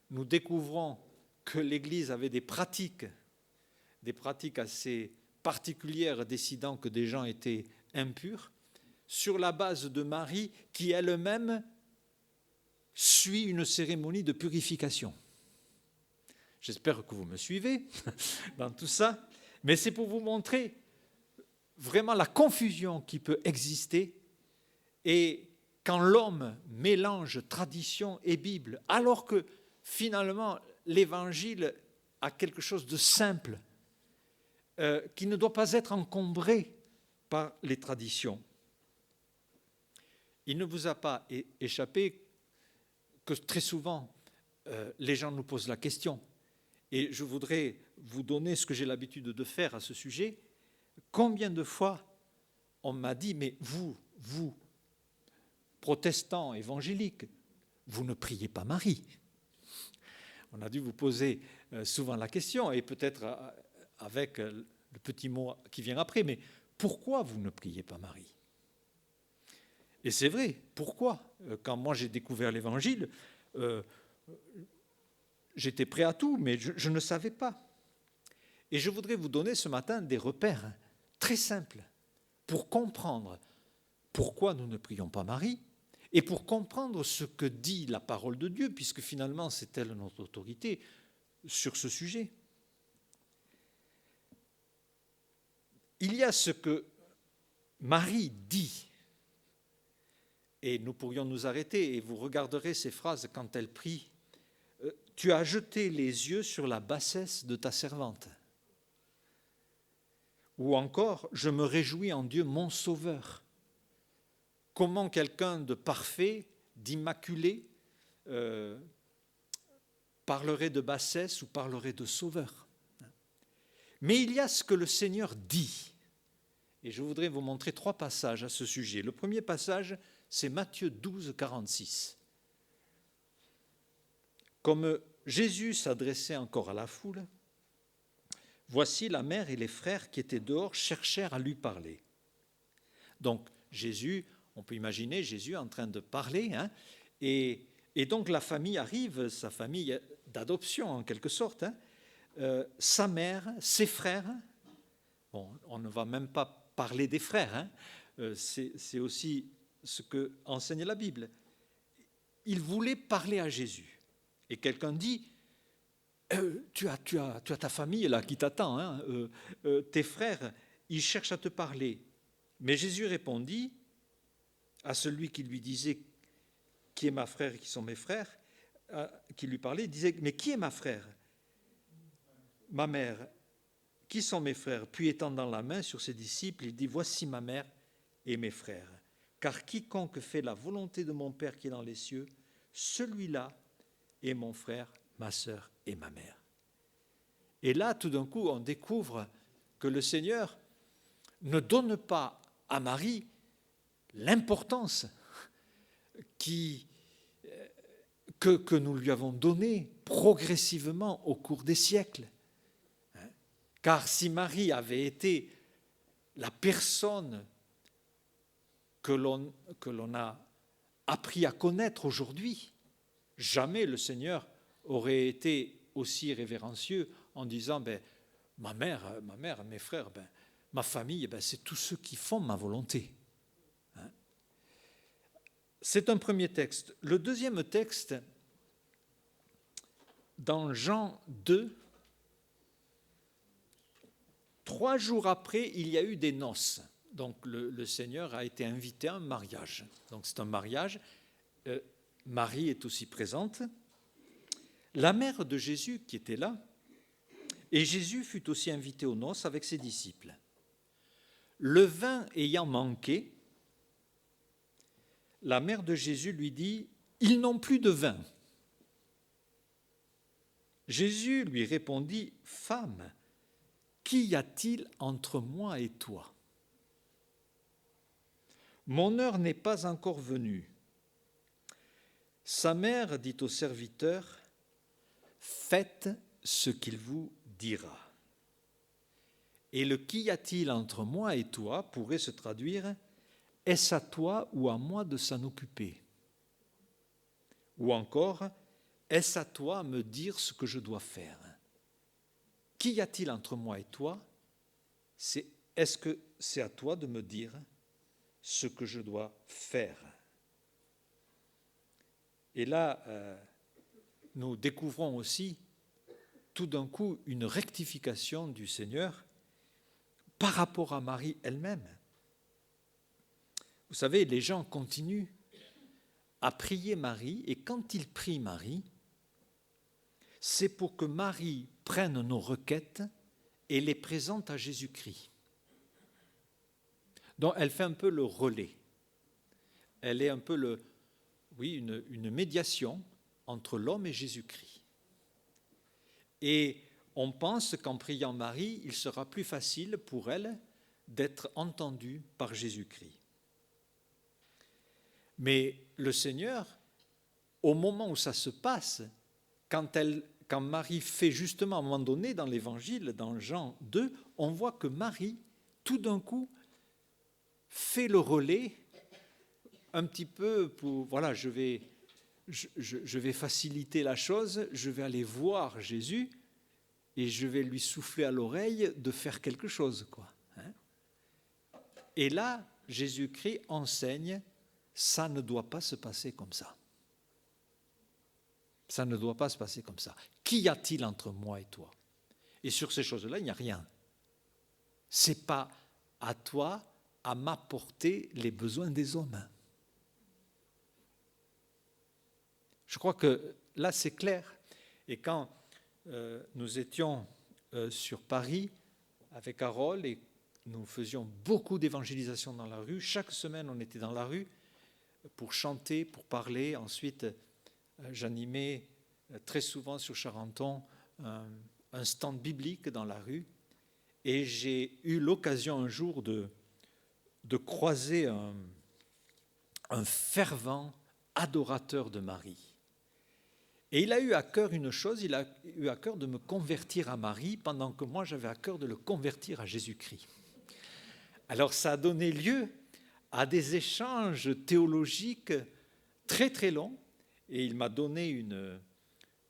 nous découvrons que l'Église avait des pratiques assez particulières décidant que des gens étaient impurs, sur la base de Marie qui elle-même suit une cérémonie de purification. J'espère que vous me suivez dans tout ça, mais c'est pour vous montrer vraiment la confusion qui peut exister et quand l'homme mélange tradition et Bible, alors que finalement l'Évangile a quelque chose de simple, qui ne doit pas être encombré par les traditions. Il ne vous a pas échappé que très souvent, les gens nous posent la question. Et je voudrais vous donner ce que j'ai l'habitude de faire à ce sujet. Combien de fois on m'a dit, mais vous, protestants évangéliques, vous ne priez pas Marie. On a dû vous poser souvent la question, et peut-être avec le petit mot qui vient après, mais pourquoi vous ne priez pas Marie ? Et c'est vrai, pourquoi ? Quand moi j'ai découvert l'Évangile, j'étais prêt à tout, mais je ne savais pas. Et je voudrais vous donner ce matin des repères très simples pour comprendre pourquoi nous ne prions pas Marie et pour comprendre ce que dit la parole de Dieu, puisque finalement c'est elle notre autorité sur ce sujet. Il y a ce que Marie dit. Et nous pourrions nous arrêter et vous regarderez ces phrases quand elle prie. Tu as jeté les yeux sur la bassesse de ta servante. Ou encore, je me réjouis en Dieu mon sauveur. Comment quelqu'un de parfait, d'immaculé, parlerait de bassesse ou parlerait de sauveur. Mais il y a ce que le Seigneur dit. Et je voudrais vous montrer 3 passages à ce sujet. Le premier passage, c'est Matthieu 12, 46. Comme Jésus s'adressait encore à la foule, voici la mère et les frères qui étaient dehors cherchèrent à lui parler. Donc Jésus, on peut imaginer Jésus en train de parler, et donc la famille arrive, sa famille d'adoption en quelque sorte, sa mère, ses frères. Bon, on ne va même pas parler des frères, c'est aussi ce que enseigne la Bible. Il voulait parler à Jésus. Et quelqu'un dit, tu as ta famille là qui t'attend, tes frères, ils cherchent à te parler. Mais Jésus répondit à celui qui lui disait qui est ma frère et qui sont mes frères, qui lui parlait, disait, mais qui est ma frère? Ma mère, qui sont mes frères? Puis étendant la main sur ses disciples, il dit, voici ma mère et mes frères. Car quiconque fait la volonté de mon Père qui est dans les cieux, celui-là est mon frère, ma sœur et ma mère. Et là, tout d'un coup, on découvre que le Seigneur ne donne pas à Marie l'importance que nous lui avons donnée progressivement au cours des siècles. Car si Marie avait été la personne que l'on a appris à connaître aujourd'hui, jamais le Seigneur aurait été aussi révérencieux en disant ma mère, mes frères, ma famille, c'est tous ceux qui font ma volonté. C'est un premier texte. Le deuxième texte, dans Jean 2, 3 jours après, il y a eu des noces. Donc le Seigneur a été invité à un mariage. Donc c'est un mariage. Marie est aussi présente. La mère de Jésus qui était là, et Jésus fut aussi invité aux noces avec ses disciples. Le vin ayant manqué, la mère de Jésus lui dit, « Ils n'ont plus de vin. » Jésus lui répondit, « Femme, qu'y a-t-il entre moi et toi? Mon heure n'est pas encore venue. » Sa mère dit au serviteur, « Faites ce qu'il vous dira. » Et le « qu'y a-t-il entre moi et toi » pourrait se traduire « est-ce à toi ou à moi de s'en occuper ?» Ou encore « est-ce à toi à me dire ce que je dois faire ?» Qu'y a-t-il entre moi et toi? Est-ce que c'est à toi de me dire ce que je dois faire? Et là, nous découvrons aussi tout d'un coup une rectification du Seigneur par rapport à Marie elle-même. Vous savez, les gens continuent à prier Marie, et quand ils prient Marie, c'est pour que Marie prenne nos requêtes et les présente à Jésus-Christ. Donc elle fait un peu le relais. Elle est un peu une médiation entre l'homme et Jésus-Christ. Et on pense qu'en priant Marie, il sera plus facile pour elle d'être entendue par Jésus-Christ. Mais le Seigneur, au moment où ça se passe, quand Marie fait justement à un moment donné dans l'Évangile, dans Jean 2, on voit que Marie, tout d'un coup, fait le relais un petit peu pour, voilà, je vais faciliter la chose, je vais aller voir Jésus et je vais lui souffler à l'oreille de faire quelque chose, quoi. Et là, Jésus-Christ enseigne, ça ne doit pas se passer comme ça. Ça ne doit pas se passer comme ça. Qu'y a-t-il entre moi et toi? Et sur ces choses-là, il n'y a rien. Ce n'est pas à toi à m'apporter les besoins des hommes. Je crois que là, c'est clair. Et quand nous étions sur Paris avec Harold et nous faisions beaucoup d'évangélisation dans la rue, chaque semaine, on était dans la rue pour chanter, pour parler. Ensuite, j'animais très souvent sur Charenton un stand biblique dans la rue. Et j'ai eu l'occasion un jour de croiser un fervent adorateur de Marie. Et il a eu à cœur une chose, il a eu à cœur de me convertir à Marie, pendant que moi j'avais à cœur de le convertir à Jésus-Christ. Alors ça a donné lieu à des échanges théologiques très très longs, et il m'a donné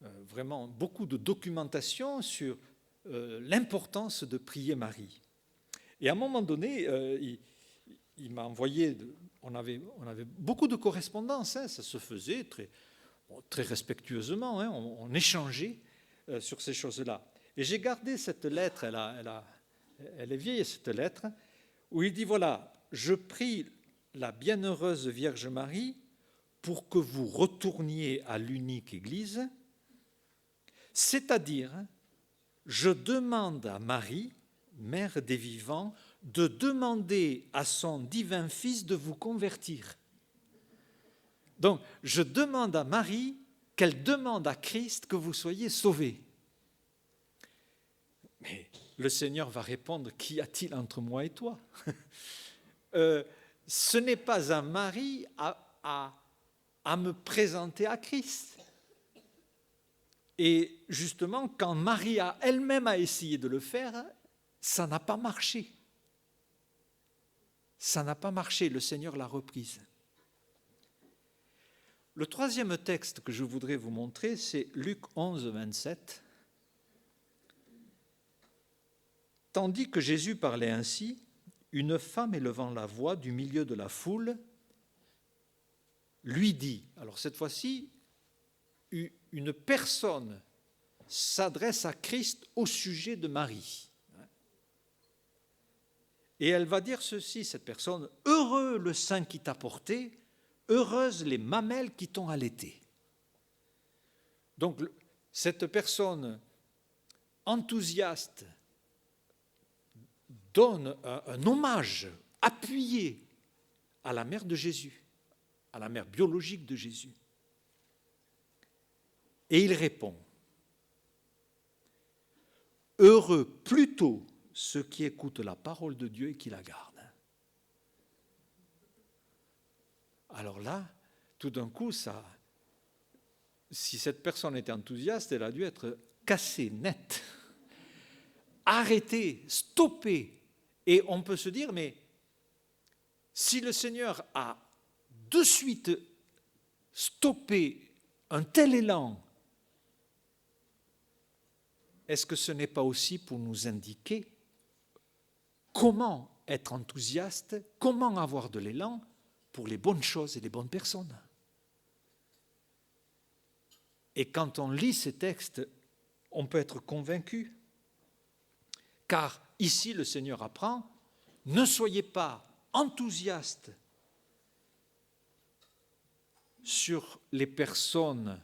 vraiment beaucoup de documentation sur l'importance de prier Marie. Et à un moment donné, il m'a envoyé, on avait beaucoup de correspondance, ça se faisait très respectueusement, on échangeait sur ces choses-là. Et j'ai gardé cette lettre, elle est vieille cette lettre, où il dit, voilà, je prie la bienheureuse Vierge Marie pour que vous retourniez à l'unique Église, c'est-à-dire, je demande à Marie, mère des vivants, de demander à son divin Fils de vous convertir. Donc, je demande à Marie qu'elle demande à Christ que vous soyez sauvés. Mais le Seigneur va répondre, qu'y a-t-il entre moi et toi? Ce n'est pas à Marie à me présenter à Christ. Et justement, quand Marie elle-même a essayé de le faire, ça n'a pas marché. Ça n'a pas marché, le Seigneur l'a reprise. Le troisième texte que je voudrais vous montrer, c'est Luc 11, 27. Tandis que Jésus parlait ainsi, une femme élevant la voix du milieu de la foule lui dit, alors cette fois-ci, une personne s'adresse à Christ au sujet de Marie. Et elle va dire ceci, cette personne, « Heureux le sein qui t'a porté, heureuses les mamelles qui t'ont allaité. » Donc, cette personne enthousiaste donne un hommage appuyé à la mère de Jésus, à la mère biologique de Jésus. Et il répond, « Heureux plutôt ceux qui écoutent la parole de Dieu et qui la gardent. » Alors là, tout d'un coup, si cette personne était enthousiaste, elle a dû être cassée, nette, arrêtée, stoppée. Et on peut se dire, mais si le Seigneur a de suite stoppé un tel élan, est-ce que ce n'est pas aussi pour nous indiquer comment être enthousiaste, comment avoir de l'élan pour les bonnes choses et les bonnes personnes? Et quand on lit ces textes, on peut être convaincu. Car ici, le Seigneur apprend, ne soyez pas enthousiastes sur les personnes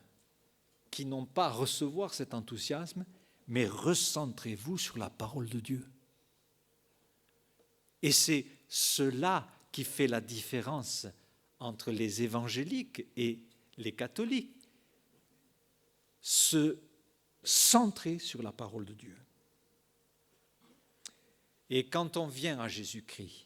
qui n'ont pas à recevoir cet enthousiasme, mais recentrez-vous sur la parole de Dieu. Et c'est cela qui fait la différence entre les évangéliques et les catholiques. Se centrer sur la parole de Dieu. Et quand on vient à Jésus-Christ,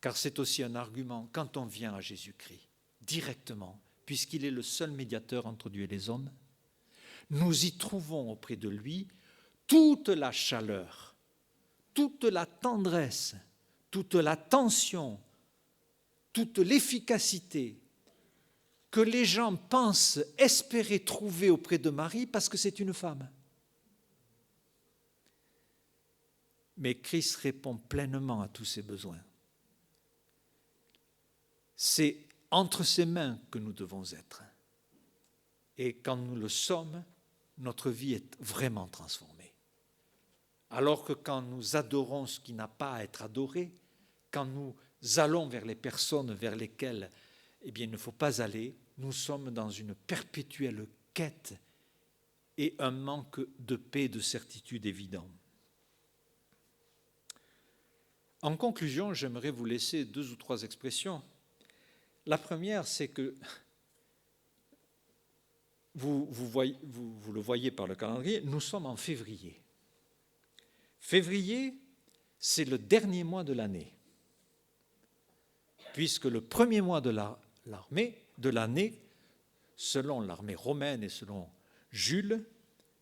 car c'est aussi un argument, quand on vient à Jésus-Christ directement, puisqu'il est le seul médiateur entre Dieu et les hommes, nous y trouvons auprès de lui toute la chaleur, toute la tendresse, toute l'attention, toute l'efficacité que les gens pensent espérer trouver auprès de Marie parce que c'est une femme. Mais Christ répond pleinement à tous ses besoins. C'est entre ses mains que nous devons être. Et quand nous le sommes, notre vie est vraiment transformée. Alors que quand nous adorons ce qui n'a pas à être adoré, quand nous allons vers les personnes vers lesquelles il ne faut pas aller, nous sommes dans une perpétuelle quête et un manque de paix et de certitude évident. En conclusion, j'aimerais vous laisser 2 ou 3 expressions. La première, c'est que vous le voyez par le calendrier, nous sommes en février. Février, c'est le dernier mois de l'année, puisque le premier mois de l'année, selon l'armée romaine et selon Jules,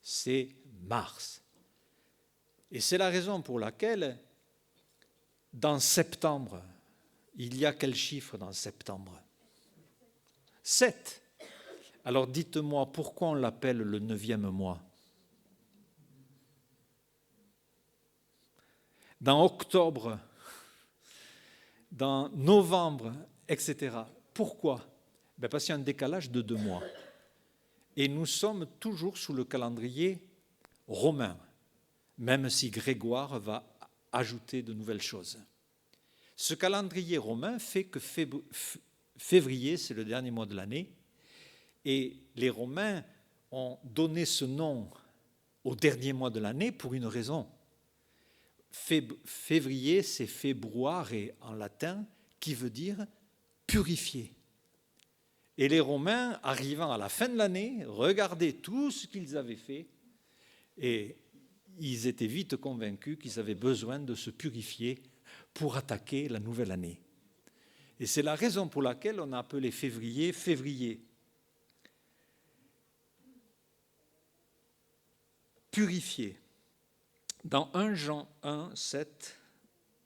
c'est mars. Et c'est la raison pour laquelle, dans septembre, il y a quel chiffre dans septembre? 7. Alors dites-moi, pourquoi on l'appelle le 9e mois? Dans octobre, dans novembre, etc. Pourquoi? Parce qu'il y a un décalage de 2 mois. Et nous sommes toujours sous le calendrier romain, même si Grégoire va ajouter de nouvelles choses. Ce calendrier romain fait que février, c'est le dernier mois de l'année, et les Romains ont donné ce nom au dernier mois de l'année pour une raison. Février, c'est februare en latin, qui veut dire purifier. Et les Romains, arrivant à la fin de l'année, regardaient tout ce qu'ils avaient fait et ils étaient vite convaincus qu'ils avaient besoin de se purifier pour attaquer la nouvelle année. Et c'est la raison pour laquelle on a appelé février, février. Purifier. Dans 1 Jean 1, 7,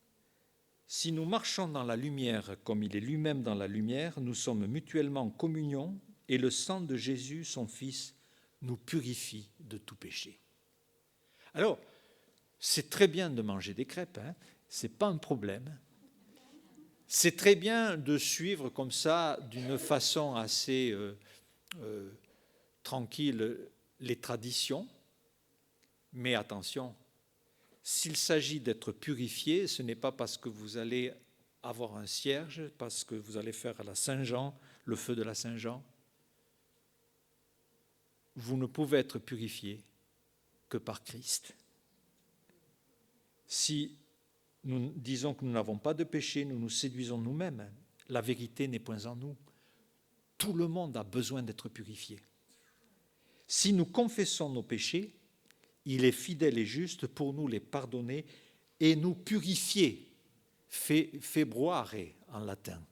« Si nous marchons dans la lumière comme il est lui-même dans la lumière, nous sommes mutuellement en communion et le sang de Jésus, son Fils, nous purifie de tout péché. » Alors, c'est très bien de manger des crêpes, ce n'est pas un problème. C'est très bien de suivre comme ça, d'une façon assez tranquille, les traditions. Mais attention, s'il s'agit d'être purifié, ce n'est pas parce que vous allez avoir un cierge, parce que vous allez faire à la Saint-Jean, le feu de la Saint-Jean. Vous ne pouvez être purifié que par Christ. Si nous disons que nous n'avons pas de péché, nous nous séduisons nous-mêmes. La vérité n'est point en nous. Tout le monde a besoin d'être purifié. Si nous confessons nos péchés, il est fidèle et juste pour nous les pardonner et nous purifier, februare en latin,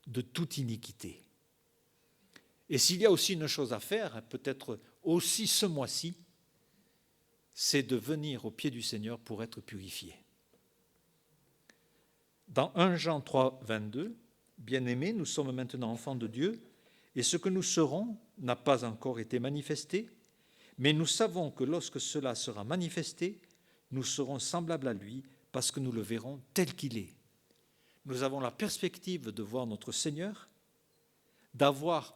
de toute iniquité. Et s'il y a aussi une chose à faire, peut-être aussi ce mois-ci, c'est de venir au pied du Seigneur pour être purifié. Dans 1 Jean 3, 22, « Bien-aimés, nous sommes maintenant enfants de Dieu, et ce que nous serons n'a pas encore été manifesté, mais nous savons que lorsque cela sera manifesté, nous serons semblables à lui, parce que nous le verrons tel qu'il est. » Nous avons la perspective de voir notre Seigneur, d'avoir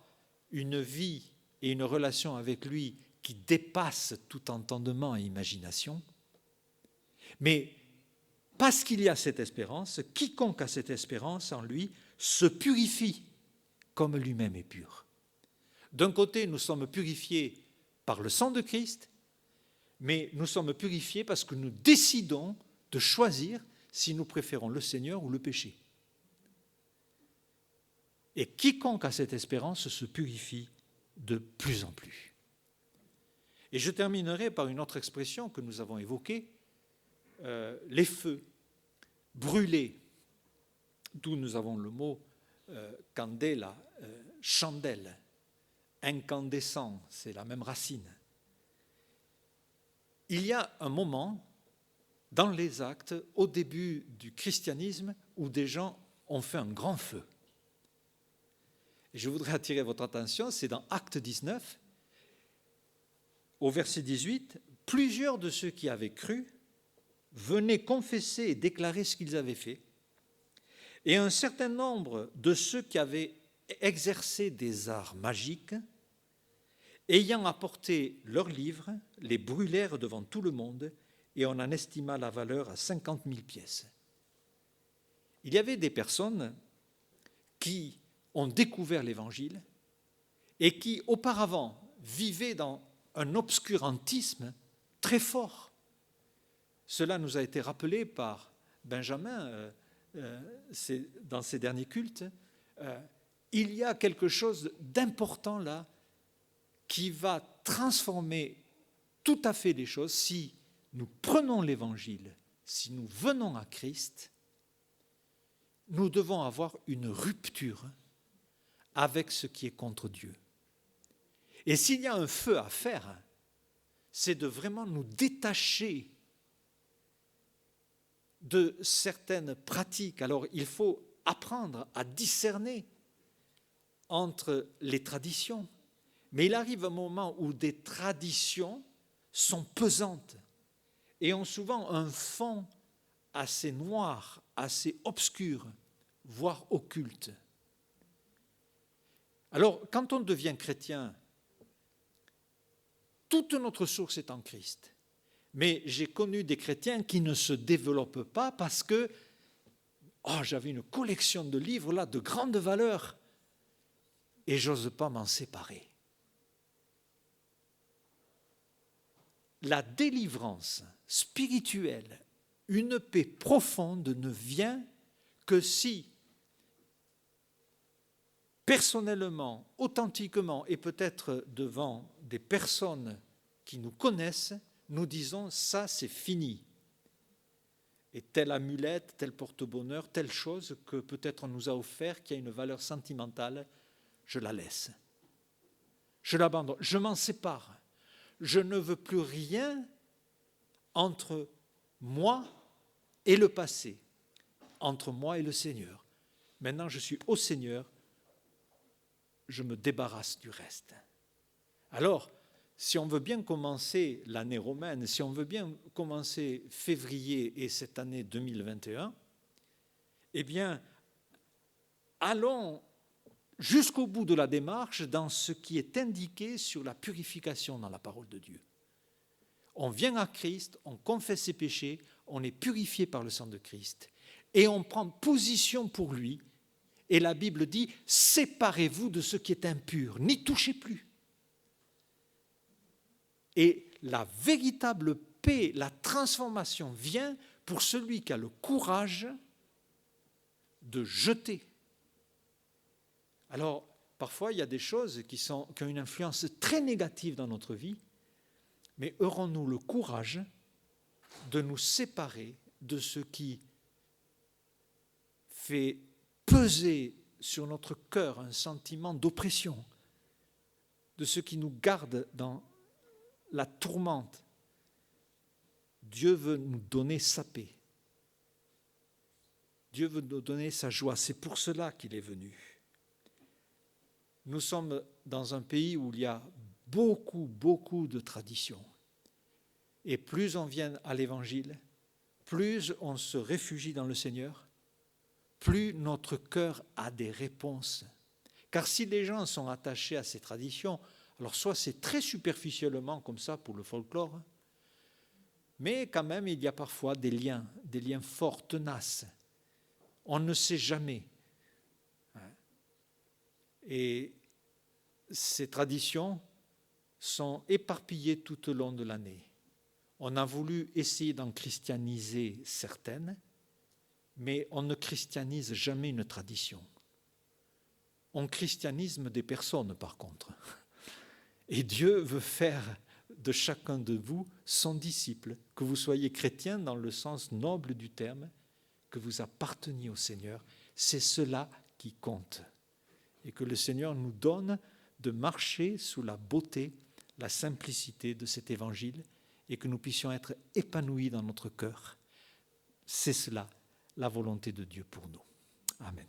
une vie et une relation avec lui qui dépasse tout entendement et imagination. Mais parce qu'il y a cette espérance, quiconque a cette espérance en lui se purifie comme lui-même est pur. D'un côté, nous sommes purifiés par le sang de Christ, mais nous sommes purifiés parce que nous décidons de choisir si nous préférons le Seigneur ou le péché. Et quiconque a cette espérance se purifie de plus en plus. Et je terminerai par une autre expression que nous avons évoquée, les feux, brûler, d'où nous avons le mot candela, chandelle, incandescent, c'est la même racine. Il y a un moment dans les actes, au début du christianisme, où des gens ont fait un grand feu. Et je voudrais attirer votre attention, c'est dans Acte 19, au verset 18, « Plusieurs de ceux qui avaient cru venaient confesser et déclarer ce qu'ils avaient fait, et un certain nombre de ceux qui avaient exercé des arts magiques, ayant apporté leurs livres, les brûlèrent devant tout le monde, et on en estima la valeur à 50 000 pièces. » Il y avait des personnes qui ont découvert l'Évangile et qui, auparavant, vivaient dans un obscurantisme très fort. Cela nous a été rappelé par Benjamin dans ses derniers cultes. Il y a quelque chose d'important là qui va transformer tout à fait les choses si nous prenons l'Évangile, si nous venons à Christ. Nous devons avoir une rupture avec ce qui est contre Dieu. Et s'il y a un feu à faire, c'est de vraiment nous détacher de certaines pratiques. Alors, il faut apprendre à discerner entre les traditions. Mais il arrive un moment où des traditions sont pesantes et ont souvent un fond assez noir, assez obscur, voire occulte. Alors, quand on devient chrétien, toute notre source est en Christ. Mais j'ai connu des chrétiens qui ne se développent pas parce que Oh, j'avais une collection de livres là, de grande valeur, et j'ose pas m'en séparer. La délivrance spirituelle, une paix profonde ne vient que si, personnellement, authentiquement, et peut-être devant des personnes qui nous connaissent, nous disons ça c'est fini. Et telle amulette, tel porte-bonheur, telle chose que peut-être on nous a offert, qui a une valeur sentimentale, je la laisse. Je l'abandonne, je m'en sépare. Je ne veux plus rien entre moi et le passé, entre moi et le Seigneur. Maintenant, je suis au Seigneur, je me débarrasse du reste. Alors, si on veut bien commencer l'année romaine, si on veut bien commencer février et cette année 2021, eh bien, allons jusqu'au bout de la démarche dans ce qui est indiqué sur la purification dans la parole de Dieu. On vient à Christ, on confesse ses péchés, on est purifié par le sang de Christ et on prend position pour lui. Et la Bible dit, séparez-vous de ce qui est impur, n'y touchez plus. Et la véritable paix, la transformation vient pour celui qui a le courage de jeter. Alors, parfois, il y a des choses qui ont une influence très négative dans notre vie, mais aurons-nous le courage de nous séparer de ce qui fait peser sur notre cœur un sentiment d'oppression, de ce qui nous garde dans la tourmente. Dieu veut nous donner sa paix. Dieu veut nous donner sa joie. C'est pour cela qu'il est venu. Nous sommes dans un pays où il y a beaucoup de traditions. Et plus on vient à l'Évangile, plus on se réfugie dans le Seigneur, plus notre cœur a des réponses. Car si les gens sont attachés à ces traditions, alors soit c'est très superficiellement comme ça pour le folklore, mais quand même il y a parfois des liens forts, tenaces. On ne sait jamais. Et ces traditions sont éparpillées tout au long de l'année. On a voulu essayer d'en christianiser certaines, mais on ne christianise jamais une tradition. On christianise des personnes, par contre. Et Dieu veut faire de chacun de vous son disciple, que vous soyez chrétien dans le sens noble du terme, que vous apparteniez au Seigneur. C'est cela qui compte. Et que le Seigneur nous donne de marcher sous la beauté, la simplicité de cet évangile et que nous puissions être épanouis dans notre cœur. C'est cela, la volonté de Dieu pour nous. Amen.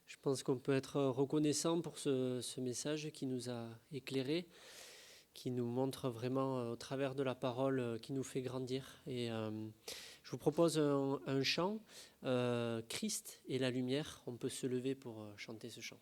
Je pense qu'on peut être reconnaissant pour ce message qui nous a éclairés, qui nous montre vraiment au travers de la parole qui nous fait grandir. Et je vous propose un chant, Christ et la lumière. On peut se lever pour chanter ce chant.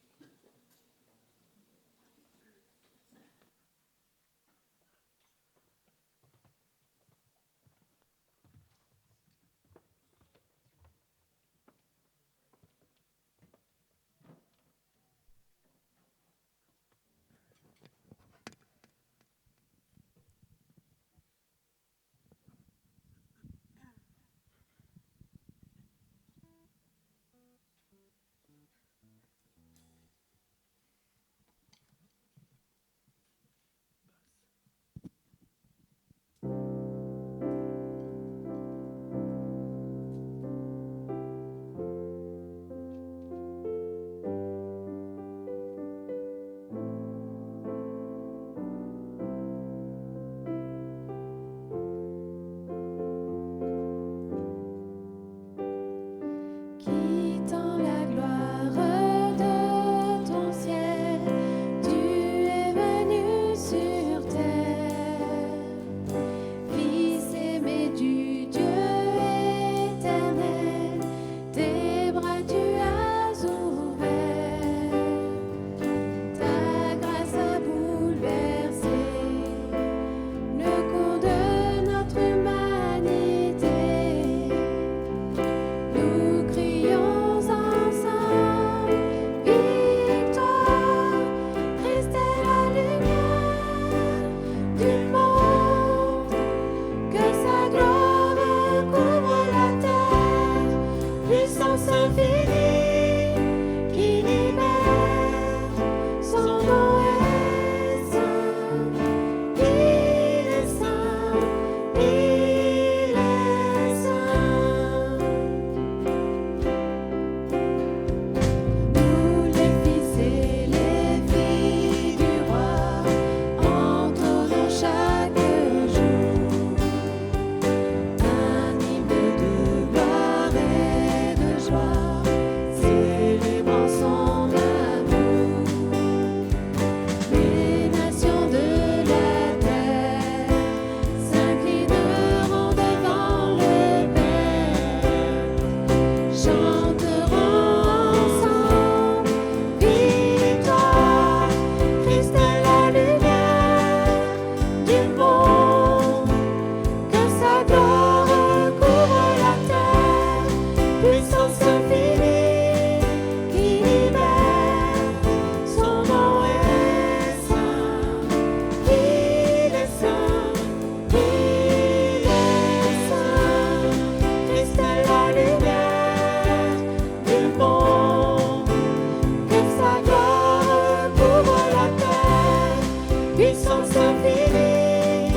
grâce infinie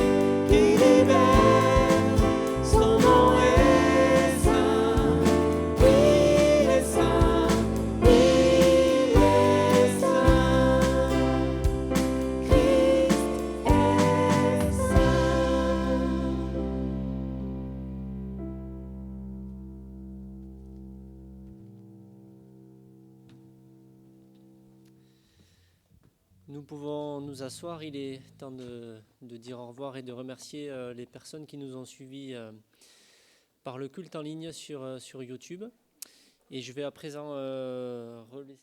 qui libère. Son nom est saint, il est saint, il est saint. Christ est saint. Nous pouvons nous asseoir, il est temps de dire au revoir et de remercier les personnes qui nous ont suivis par le culte en ligne sur YouTube. Et je vais à présent relaisser...